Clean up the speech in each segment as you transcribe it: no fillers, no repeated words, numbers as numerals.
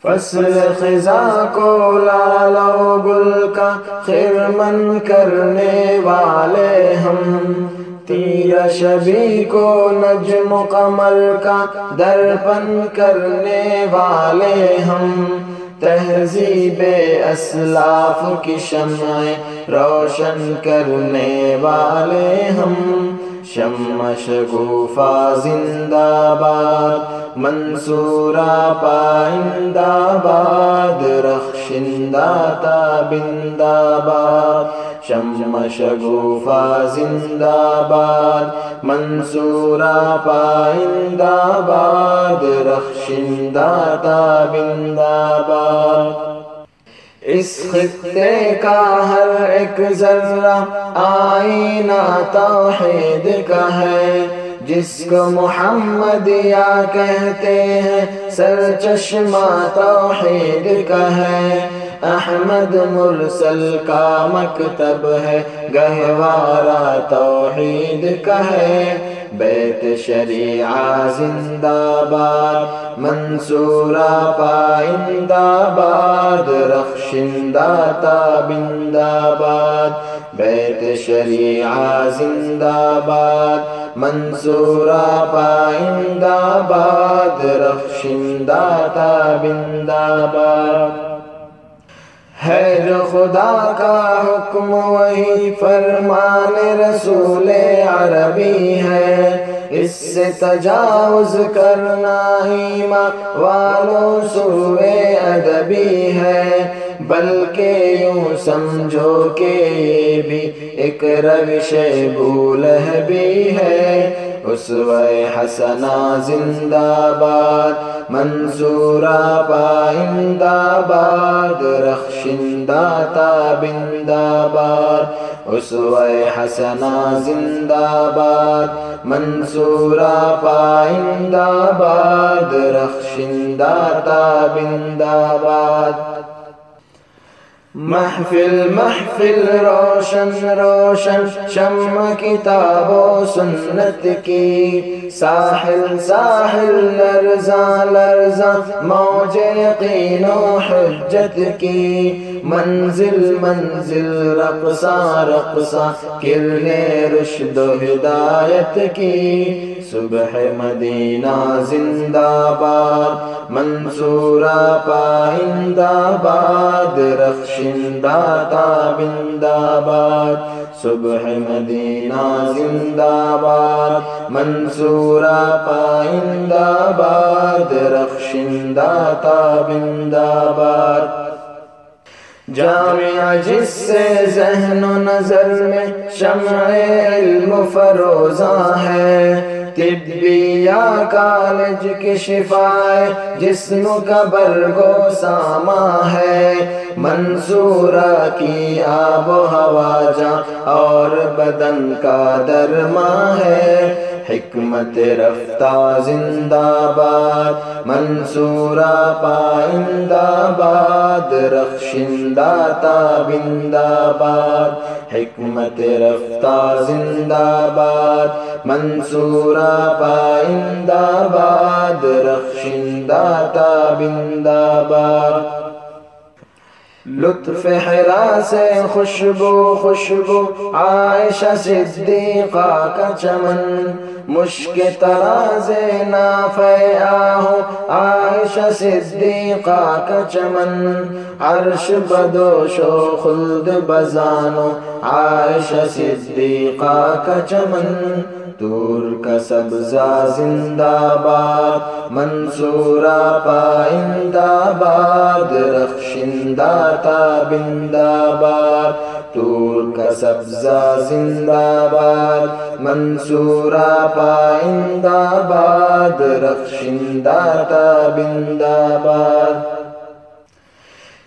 فصل خزاں کو لال و گل کا خرمن کرنے والے ہم، تیر شبی کو نجم و قمر کا درپن کرنے والے ہم، تہذیب اسلاف کی شمعیں روشن کرنے والے ہم، شمع شگوفہ زندہ باد، منصورہ پائندہ باد، رخشندہ تابندہ باد، شمع شگوفہ زندہ باد، منصورہ پائندہ باد، رخشندہ تابندہ باد۔ اس خطے کا ہر ایک ذرہ آئینہ توحید کا ہے، جس کو محمدیہ کہتے ہیں سرچشمہ توحید کا ہے، احمد مرسل کا مکتب ہے گہوارہ توحید کا ہے، بیت شریعہ زندہ باد، منصورہ پائندہ باد، رخشندہ تابندہ باد، بیت شریعہ زندہ باد، منصورہ پائندہ باد، رخشندہ تابندہ باد۔ ہے جو خدا کا حکم وہی فرمان رسول عربی ہے، اس سے تجاوز کرنا ایمان والوں سوء ادبی ہے، بلکہ یوں سمجھو کہ یہ بھی ایک روش بولہبی ہے، اسوہ حسنہ زندہ باد، منصورہ پائندہ باد، رخشندہ تابندہ باد، اسوہ حسنہ زندہ باد، منصورہ پائندہ باد، رخشندہ تابندہ باد۔ محفل محفل روشن روشن شمع کتاب و سنت کی، ساحل ساحل لرزاں لرزاں موج یقین و حجت کی، منزل منزل رقصاں رقصاں کرن رشد و ہدایت کی، صبح مدینہ زندہ باد، منصورہ پائندہ باد، رخشندہ تابندہ باد، صبح مدینہ زندہ باد، منصورہ پائندہ باد، رخشندہ تابندہ باد۔ جامعہ جس سے ذہن و نظر میں شمع علم فروزاں ہے، طبیہ کالج کی شفائے جسم کا برگو ساماں ہے، منصورہ کی آب و ہوا جاں اور بدن کا درماں ہے، حکمت رفتہ زندہ باد، منصورہ پائندہ باد، رخشندہ تابندہ باد، حکمت رفتہ زندہ باد، منصورہ پائندہ باد، رخشندہ تابندہ باد۔ لطف حرا سے خوشبو خوشبو عائشہ صدیقہ کا چمن، مشک تراز نافع آہو عائشہ صدیقہ کا چمن، عرش بدوش و خلد بزانو عائشہ صدیقہ کا چمن، طور کا سبزہ زندہ باد، منصورہ پائندہ باد، رخشندہ تابندہ باد، طور کا سبزہ زندہ باد، منصورہ پائندہ باد، رخشندہ تابندہ باد۔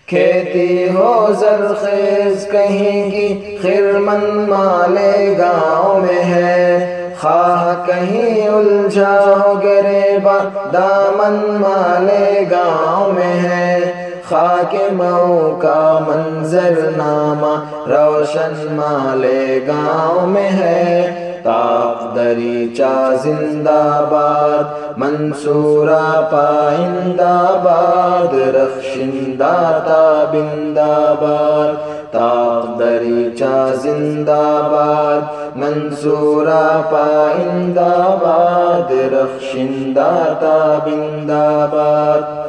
کھیتی ہو زرخیز کہیں کی خرمن مالے گاؤں میں ہے، خواہ کہیں الجھا ہو گریباں دامن مالے گاؤں میں ہے، خاک مئو کا منظر نامہ روشن مالے گاؤں میں ہے، طاق دریچہ زندہ باد، منصورہ پائندہ باد، رخشندہ تابندہ باد، طاق دریچہ زندہ باد، منصورہ پائندہ باد، رخشندہ تابندہ باد۔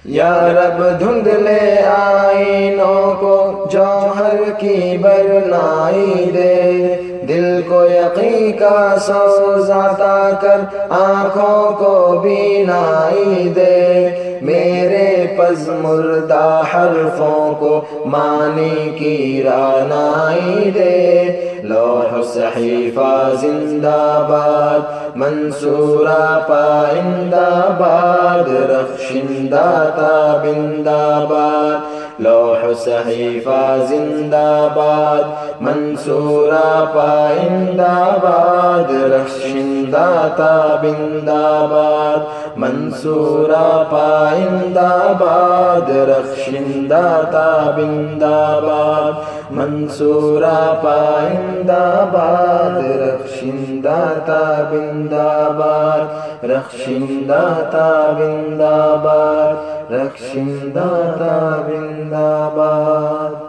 یا رب دھندلے آئینوں کو جوہر کی برنائی دے، دل کو یقین کا سوز عطا کر، آنکھوں کو بینائی دے، میرے پژمردہ حرفوں کو معنی کی رعنائی دے۔ لوح صحیفہ زندہ باد، منصورہ پائندہ باد، رخشندہ تابندہ باد، لوح صحیفہ زندہ باد، منصورہ پائندہ باد، رخشندہ تابندہ باد، منصورہ پائندہ باد، رخشندہ تابندہ باد، منصورہ پائندہ باد، رخشندہ تابندہ باد، رخشندہ تابندہ باد، رخشندہ تابندہ باد۔